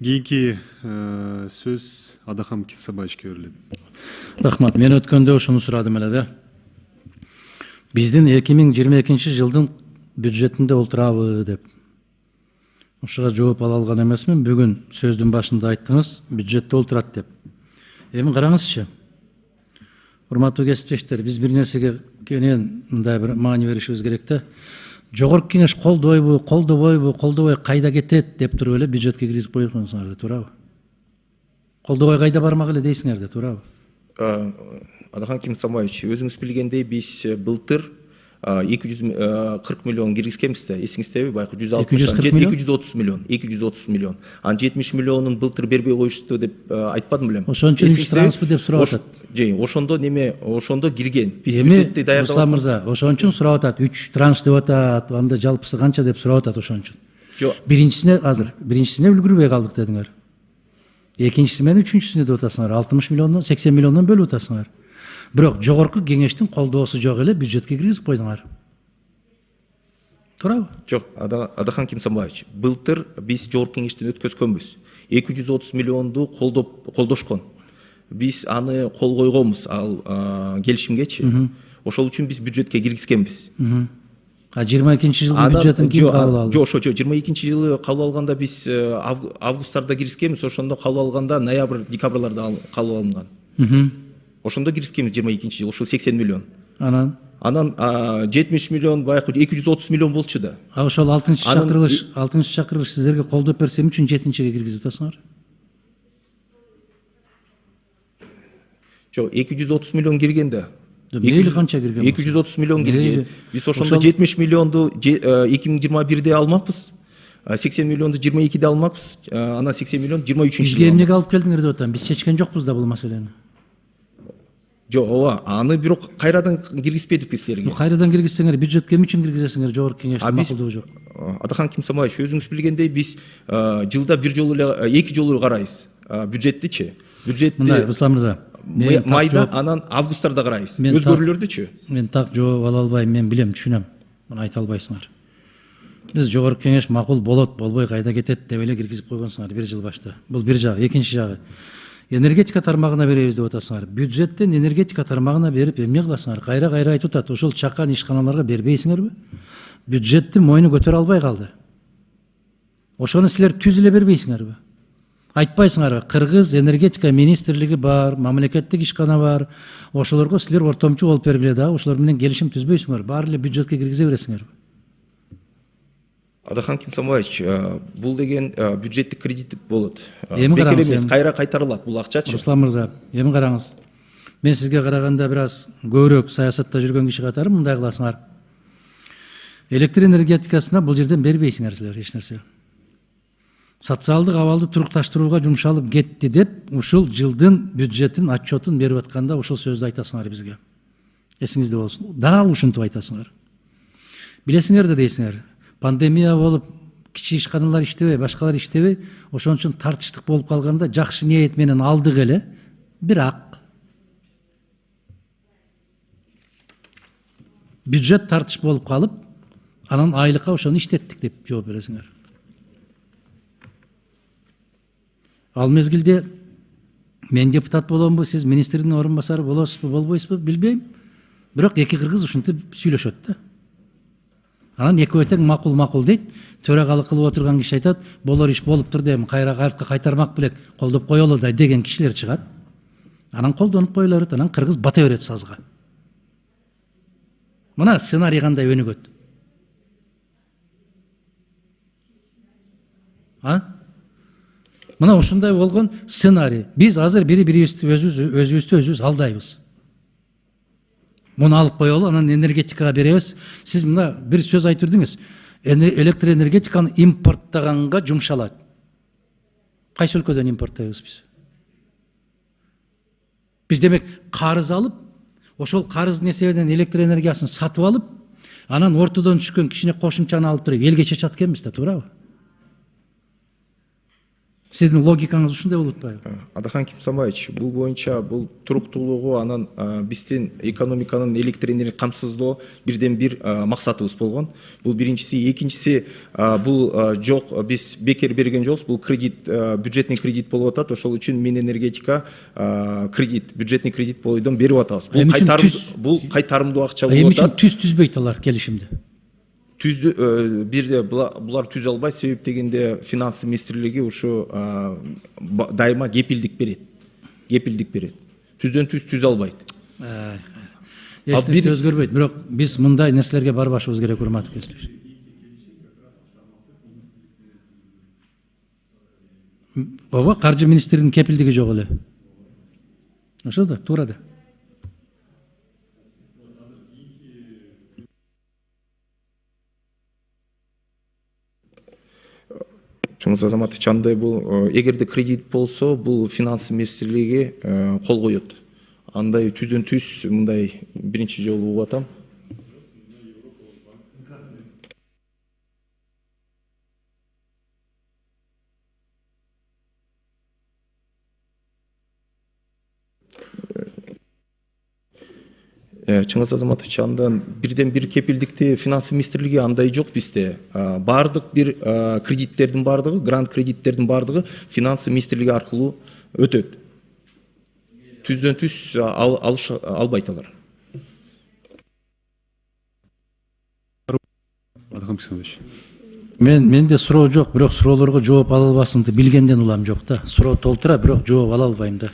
Кийинки сөз Адахам Кисабаевичке берилет. Рахмат. Мен өткөндө ошону сурадым эле да. Биздин 2022 жылдын бюджетинде олтурабы деп. Ошого жооп ала алган эмесмин. Бүгүн сөздүн башында айттыңыз, бюджетте олтурат деп. Эми караңызчы. Урматтуу кесиптештер, биз бир нерсеге кенен мындай бир маани беришибиз керек да. Жогорку кеңеш колдойбу, колдобой кайда кетет деп туруп эле бюджетке киргизип койгонсуңар да, туурабы? Колдобой кайда бармак эле дейсиңер да, туурабы? Адахан Кимсамаевич, өзүңүз билгендей биз былтыр 240 миллион киргизкенбиз да, эсиңиздеби? Байкы 230 миллион. Анан 70 миллионун былтыр бербей коюшту деп айтпадым белем. Ошон үчүн иштираңызбы деп сурап атат. Ошондо ошондо кирген. Биз Эми бюджетти даярдап Руслан мырза, ошон үчүн сурап атат. 3 транш деп атат. Анда жалпысы канча деп сурап атат ошон үчүн. Жок. Биринчисине үлгүрбөй калдык дедиңер. Экинчиси менен үчүнчүсүнө деп атасыңар. 60 миллиондон 80 миллиондон бөлүп атасыңар. Бирок жогорку кеңештин колдоосу жок эле бюджетке киргизип койдуңар. Туурабы? Жок, Адахан Кимсамаевич, былтыр биз жогорку кеңештен өткөзгөнбүз. 230 миллионду колдошкон. Биз аны кол койгонбуз ал келишимгечи. Ошол үчүн биз бюджетке киргизкенбиз. 22-жылдын бюджетин ким кабыл алды? Жок, ошо 22-жылы кабыл алганда биз августтарда киргизкенбиз, ошондо кабыл алганда ноябрь, декабрларда кабыл алынган. Ошондо киргизкенбиз 22-жылы, ошол 80 миллион. Анан 70 миллион, баягы 230 миллион болчу да. Ошол 6-чы чакырылыш сиздерге колдоп берсем үчүн 7-чиге киргизип атасыңар? Жок, 230 миллион кирген да. Мейли канча кирген? 230 миллион кирген. Биз ошондо 70 миллионду 2021-де алмакпыз. 80 миллионду 22-де алмакпыз. Анан 80 миллион 23-жылы. Бизге эмнеге алып келдиңер деп атам. Биз чечкен жокпуз да бул маселени. Жок, ооба, аны бирок кайрадан киргизбедик силерге. Кайрадан киргизсеңер бюджетке эмне үчүн киргизесиңер? Жогорку кеңештин макулдугу жок. Адахан Кимсамаевич, өзүңүз билгендей биз жылда бир жолу эле 2 жолу карайбыз бюджеттичи. Бюджетти Мындай, Руслан мырза, майда, анан августтарда карайбыз. Өзгөрүүлөрдүчү. Мен так жооп ала албайм, мен билем, түшүнөм. Муну айта албайсыңар. Биз жогорку кеңеш макул болот, болбой кайда кетет деп эле киргизип койгонсуңар бир жыл башта. Бул бир жагы, экинчи жагы. Энергетика тармагына беребиз деп атасыңар. Бюджеттен энергетика тармагына берип эмне кыласыңар? Кайра айтып атат. Ошол чакан ишканаларга бербейсиңерби? Бюджеттин мойну көтөрө албай калды. Ошону силер түз эле бербейсиңерби? Айтпайсыңарбы? Кыргыз энергетика министрлиги бар, мамлекеттик ишкана бар. Ошолорго силер ортомчу болуп бергиле да, ошолор менен келишим түзбөйсүңөр. Баары эле бюджетке киргизе бересиңерби? Адахан Кимсамаевич, бул деген бюджеттик кредит болот. Эми караңыз, кайра кайтарылат бул акчачы. Руслан мырза, эми караңыз. Мен сизге караганда бир аз көбүрөөк саясатта жүргөн киши катары мындай кыласыңар. Электр энергетикасына бул жерден бербейсиңер силер эч нерсе. Социалдык абалды турукташтырууга жумшалып кетти деп ушул жылдын бюджетин отчетун берип атканда ушул сөздү айтасыңар бизге. Эсиңизде болсун. Дал ушинтип айтасыңар. Билесиңер да дейсиңер. Пандемия болуп, кичи ишканалар иштебей, башкалар иштебей, ошон үчүн тартыштык болуп калганда жакшы ниет менен алдык эле. Бирок бюджет тартыш болуп калып, анан айлыкка ошону иштеттик деп жооп бересиңер. Ал мезгилде мен депутат боломбу, сиз министрдин орун басары болосузбу, болбойсузбу билбейм. Бирок эки кыргыз ушинтип сүйлөшөт да. Анан экөө тең макул дейт. Төрагалык кылып отурган киши айтат, болор иш болуптур дейм, кайра артка кайтармак белек, колдоп коелу да деген кишилер чыгат. Анан колдонуп коюла берет, анан кыргыз бата берет сазга. Мына сценарий кандай өнүгөт? Мына ушундай болгон сценарий. Биз азыр бири-бирибизди өзүбүздү алдайбыз. Муну алып коелу, анан энергетикага беребиз. Сиз мына бир сөз айтып бердиңиз. Электроэнергетиканы импорттаганга жумшалат. Кайсы өлкөдөн импорттайбыз биз? Биз демек карыз алып, ошол карыздын эсебинен электроэнергиясын сатып алып, анан ортодон түшкөн кичине кошумчаны алып туруп элге чечет экенбиз да, туурабы? Сиздин логикаңыз ушундай болуп атпайбы? Адахан Кимсанбаевич, бул боюнча бул туруктуулугу анан биздин экономиканын электр энергия камсыздоо бирден бир максатыбыз болгон. Бул биринчиси, экинчиси бул жок, биз бекер берген жокпуз. Бул кредит, бюджетный кредит болуп атат. Ошол үчүн Минэнергетика кредит, бюджетный кредит бойдон берип атабыз. Бул кайтарымдуу акча болуп Эми үчүн атат. түзбөйт алар келишимди. Бирде булар түзө албайт, себеп дегенде финанс министрлиги ушу дайыма кепилдик берет. Түздөн түзө албайт. Эч нерсе өзгөрбөйт, бирок биз мындай нерселерге барбашыбыз керек, урматтуу кесиптеш. Ооба, каржы министринин кепилдиги жок эле. Ошо да, туура да. Чоңуз Азаматович, андай бул эгерде кредит болсо, бул финанс министрлиги кол коет. Андай түздөн түз мындай биринчи жолу угуп атам. Чоңуз Азаматович, андан бирден бир кепилдикти финанс министрлиги андай жок бизде. Бардык бир кредиттердин бардыгы, грант кредиттердин бардыгы финанс министрлиги аркылуу өтөт. Түздөн түз албайт алар. Адахан Кимсанбаевич. Менде суроо жок, бирок суроолорго жооп ала албасымды билгенден улам жок да. Суроо толтура, бирок жооп ала албайм да.